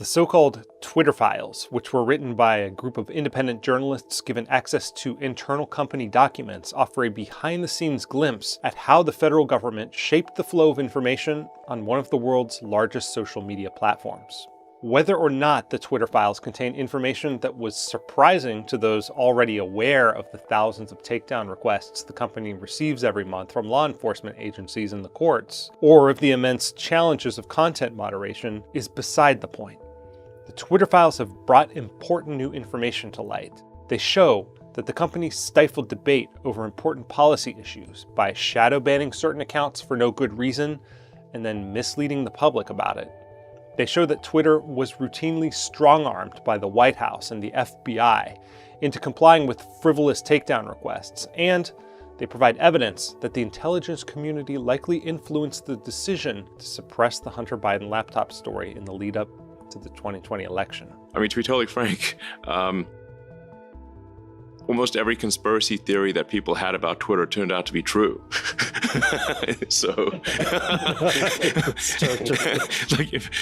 The so-called Twitter files, which were written by a group of independent journalists given access to internal company documents, offer a behind-the-scenes glimpse at how the federal government shaped the flow of information on one of the world's largest social media platforms. Whether or not the Twitter files contain information that was surprising to those already aware of the thousands of takedown requests the company receives every month from law enforcement agencies and the courts, or of the immense challenges of content moderation, is beside the point. The Twitter files have brought important new information to light. They show that the company stifled debate over important policy issues by shadow banning certain accounts for no good reason and then misleading the public about it. They show that Twitter was routinely strong-armed by the White House and the FBI into complying with frivolous takedown requests, and they provide evidence that the intelligence community likely influenced the decision to suppress the Hunter Biden laptop story in the lead-up to the 2020 election. I mean, to be totally frank, almost every conspiracy theory that people had about Twitter turned out to be true.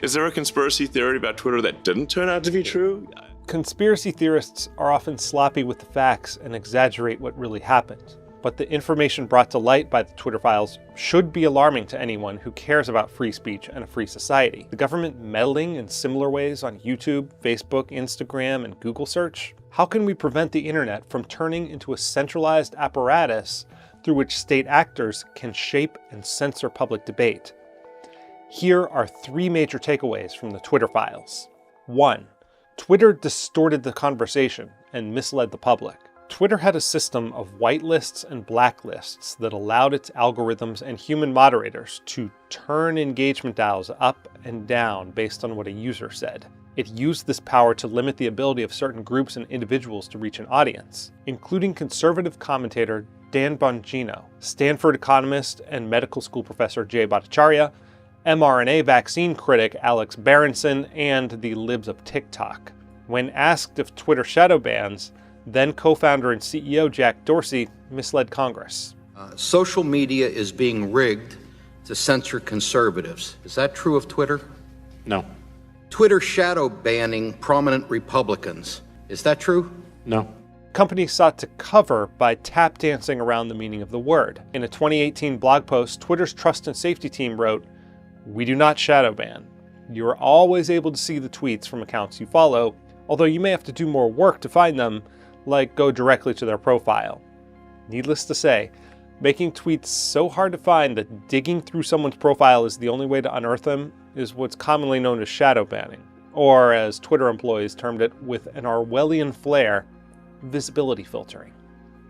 Is there a conspiracy theory about Twitter that didn't turn out to be true? Conspiracy theorists are often sloppy with the facts and exaggerate what really happened. But the information brought to light by the Twitter files should be alarming to anyone who cares about free speech and a free society. The government meddling in similar ways on YouTube, Facebook, Instagram, and Google search? How can we prevent the internet from turning into a centralized apparatus through which state actors can shape and censor public debate? Here are three major takeaways from the Twitter files. 1. Twitter distorted the conversation and misled the public. Twitter had a system of whitelists and blacklists that allowed its algorithms and human moderators to turn engagement dials up and down based on what a user said. It used this power to limit the ability of certain groups and individuals to reach an audience, including conservative commentator Dan Bongino, Stanford economist and medical school professor Jay Bhattacharya, mRNA vaccine critic Alex Berenson, and the libs of TikTok. When asked if Twitter shadow bans, then co-founder and CEO Jack Dorsey misled Congress. Social media is being rigged to censor conservatives. Is that true of Twitter? No. Twitter shadow banning prominent Republicans. Is that true? No. Companies sought to cover by tap dancing around the meaning of the word. In a 2018 blog post, Twitter's trust and safety team wrote, "We do not shadow ban. You are always able to see the tweets from accounts you follow, although you may have to do more work to find them, like go directly to their profile." Needless to say, making tweets so hard to find that digging through someone's profile is the only way to unearth them is what's commonly known as shadow banning, or as Twitter employees termed it with an Orwellian flair, visibility filtering.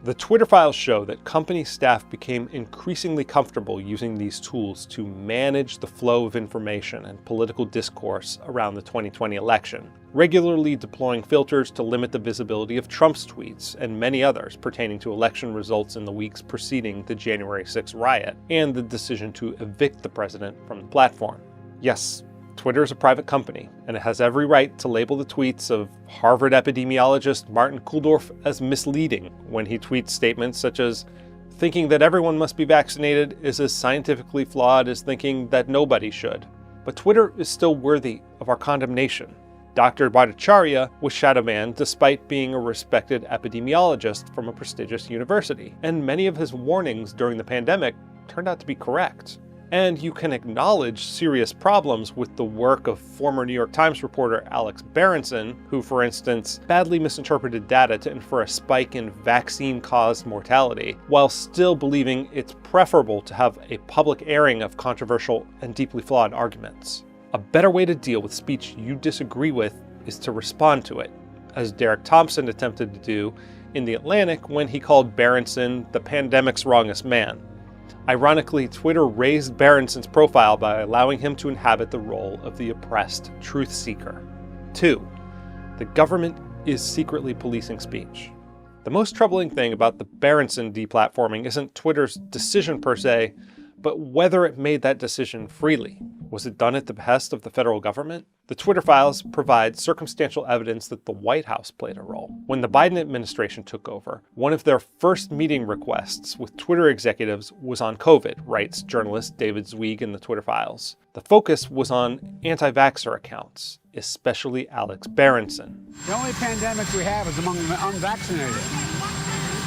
The Twitter files show that company staff became increasingly comfortable using these tools to manage the flow of information and political discourse around the 2020 election, regularly deploying filters to limit the visibility of Trump's tweets and many others pertaining to election results in the weeks preceding the January 6th riot and the decision to evict the president from the platform. Yes, Twitter is a private company, and it has every right to label the tweets of Harvard epidemiologist Martin Kulldorff as misleading when he tweets statements such as, "Thinking that everyone must be vaccinated is as scientifically flawed as thinking that nobody should." But Twitter is still worthy of our condemnation. Dr. Bhattacharya was shadow banned despite being a respected epidemiologist from a prestigious university, and many of his warnings during the pandemic turned out to be correct. And you can acknowledge serious problems with the work of former New York Times reporter Alex Berenson, who, for instance, badly misinterpreted data to infer a spike in vaccine-caused mortality, while still believing it's preferable to have a public airing of controversial and deeply flawed arguments. A better way to deal with speech you disagree with is to respond to it, as Derek Thompson attempted to do in The Atlantic when he called Berenson the pandemic's wrongest man. Ironically, Twitter raised Berenson's profile by allowing him to inhabit the role of the oppressed truth seeker. 2. The government is secretly policing speech. The most troubling thing about the Berenson deplatforming isn't Twitter's decision per se, but whether it made that decision freely. Was it done at the behest of the federal government? The Twitter files provide circumstantial evidence that the White House played a role. When the Biden administration took over, one of their first meeting requests with Twitter executives was on COVID, writes journalist David Zweig in the Twitter files. The focus was on anti-vaxxer accounts. especially Alex Berenson. The only pandemic we have is among the unvaccinated,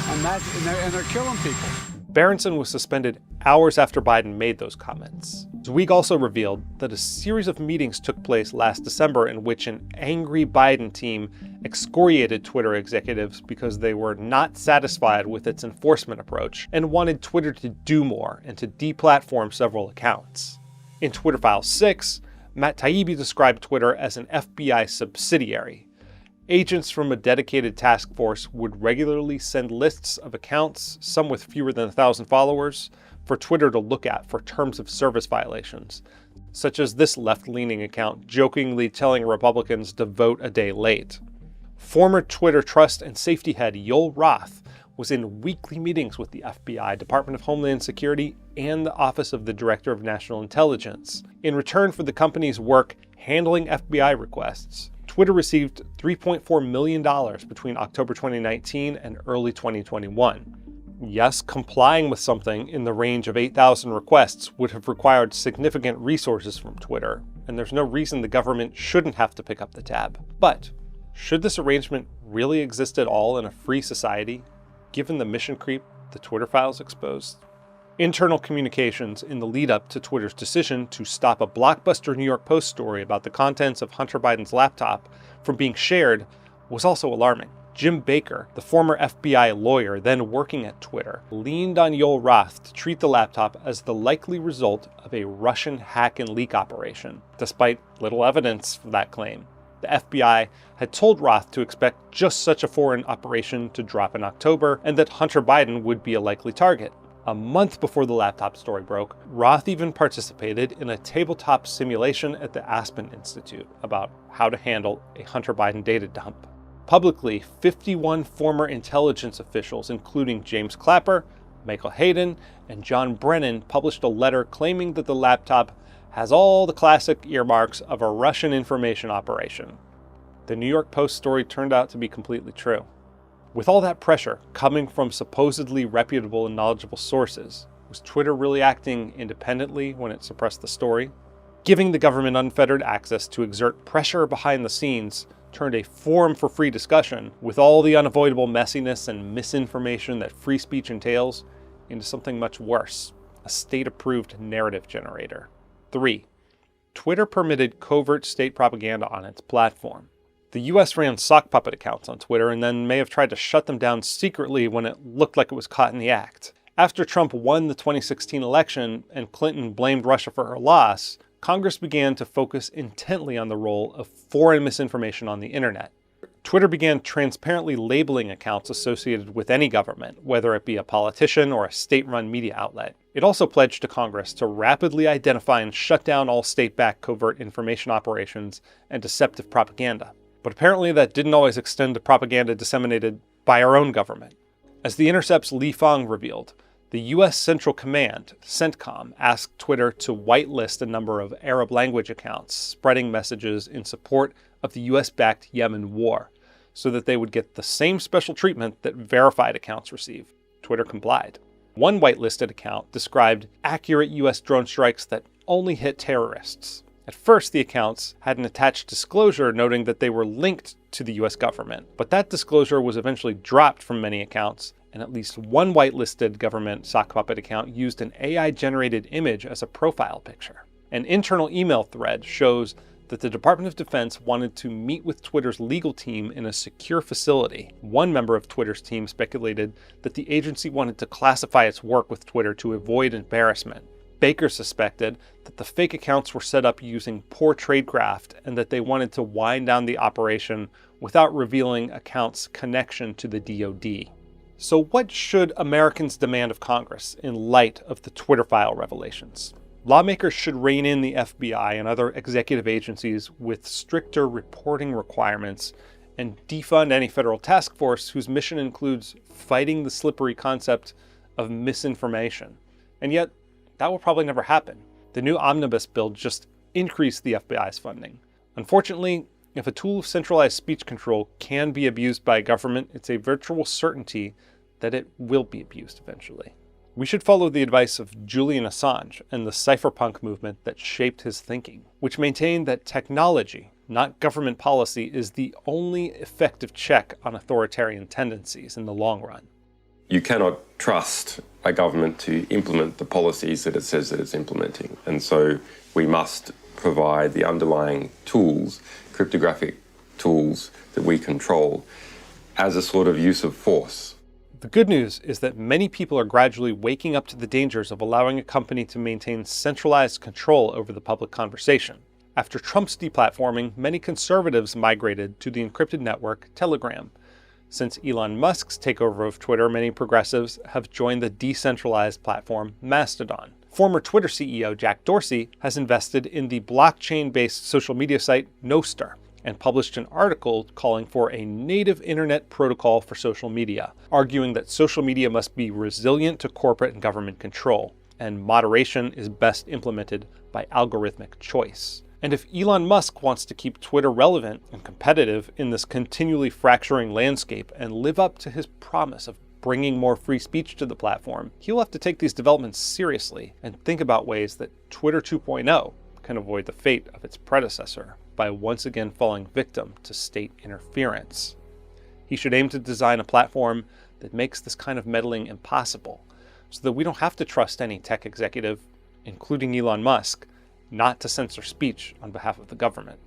and they're killing people. Berenson was suspended hours after Biden made those comments. Zweig also revealed that a series of meetings took place last December in which an angry Biden team excoriated Twitter executives because they were not satisfied with its enforcement approach and wanted Twitter to do more and to deplatform several accounts. In Twitter File 6, Matt Taibbi described Twitter as an FBI subsidiary. Agents from a dedicated task force would regularly send lists of accounts, some with fewer than 1,000 followers, for Twitter to look at for terms of service violations, such as this left-leaning account jokingly telling Republicans to vote a day late. Former Twitter trust and safety head Yoel Roth was in weekly meetings with the FBI, Department of Homeland Security, and the Office of the Director of National Intelligence. In return for the company's work handling FBI requests, Twitter received $3.4 million between October 2019 and early 2021. Yes, complying with something in the range of 8,000 requests would have required significant resources from Twitter, and there's no reason the government shouldn't have to pick up the tab. But should this arrangement really exist at all in a free society, given the mission creep the Twitter files exposed? Internal communications in the lead-up to Twitter's decision to stop a blockbuster New York Post story about the contents of Hunter Biden's laptop from being shared was also alarming. Jim Baker, the former FBI lawyer then working at Twitter, leaned on Yoel Roth to treat the laptop as the likely result of a Russian hack and leak operation, despite little evidence for that claim. The FBI had told Roth to expect just such a foreign operation to drop in October, and that Hunter Biden would be a likely target. A month before the laptop story broke, Roth even participated in a tabletop simulation at the Aspen Institute about how to handle a Hunter Biden data dump. Publicly, 51 former intelligence officials, including James Clapper, Michael Hayden, and John Brennan, published a letter claiming that the laptop has all the classic earmarks of a Russian information operation. The New York Post story turned out to be completely true. With all that pressure coming from supposedly reputable and knowledgeable sources, was Twitter really acting independently when it suppressed the story? Giving the government unfettered access to exert pressure behind the scenes turned a forum for free discussion, with all the unavoidable messiness and misinformation that free speech entails, into something much worse, a state-approved narrative generator. 3. Twitter permitted covert state propaganda on its platform. The US ran sock puppet accounts on Twitter and then may have tried to shut them down secretly when it looked like it was caught in the act. After Trump won the 2016 election and Clinton blamed Russia for her loss, Congress began to focus intently on the role of foreign misinformation on the internet. Twitter began transparently labeling accounts associated with any government, whether it be a politician or a state-run media outlet. It also pledged to Congress to rapidly identify and shut down all state-backed covert information operations and deceptive propaganda. But apparently that didn't always extend to propaganda disseminated by our own government. As The Intercept's Li Fang revealed, the U.S. Central Command, CENTCOM, asked Twitter to whitelist a number of Arab language accounts spreading messages in support of the U.S.-backed Yemen war, so that they would get the same special treatment that verified accounts receive. Twitter complied. One whitelisted account described accurate U.S. drone strikes that only hit terrorists. At first, the accounts had an attached disclosure noting that they were linked to the US government, but that disclosure was eventually dropped from many accounts, and at least one whitelisted government sock puppet account used an AI-generated image as a profile picture. An internal email thread shows that the Department of Defense wanted to meet with Twitter's legal team in a secure facility. One member of Twitter's team speculated that the agency wanted to classify its work with Twitter to avoid embarrassment. Baker suspected that the fake accounts were set up using poor tradecraft and that they wanted to wind down the operation without revealing accounts' connection to the DoD. So what should Americans demand of Congress in light of the Twitter file revelations? Lawmakers should rein in the FBI and other executive agencies with stricter reporting requirements and defund any federal task force whose mission includes fighting the slippery concept of misinformation. And yet, that will probably never happen. The new omnibus bill just increased the FBI's funding. Unfortunately, if a tool of centralized speech control can be abused by a government, it's a virtual certainty that it will be abused eventually. We should follow the advice of Julian Assange and the cypherpunk movement that shaped his thinking, which maintained that technology, not government policy, is the only effective check on authoritarian tendencies in the long run. You cannot trust a government to implement the policies that it says that it's implementing. And so we must provide the underlying tools, cryptographic tools that we control, as a sort of use of force. The good news is that many people are gradually waking up to the dangers of allowing a company to maintain centralized control over the public conversation. After Trump's deplatforming, many conservatives migrated to the encrypted network Telegram. Since Elon Musk's takeover of Twitter, many progressives have joined the decentralized platform Mastodon. Former Twitter CEO Jack Dorsey has invested in the blockchain-based social media site Nostr and published an article calling for a native internet protocol for social media, arguing that social media must be resilient to corporate and government control, and moderation is best implemented by algorithmic choice. And if Elon Musk wants to keep Twitter relevant and competitive in this continually fracturing landscape and live up to his promise of bringing more free speech to the platform, he'll have to take these developments seriously and think about ways that Twitter 2.0 can avoid the fate of its predecessor by once again falling victim to state interference. He should aim to design a platform that makes this kind of meddling impossible, so that we don't have to trust any tech executive, including Elon Musk, not to censor speech on behalf of the government.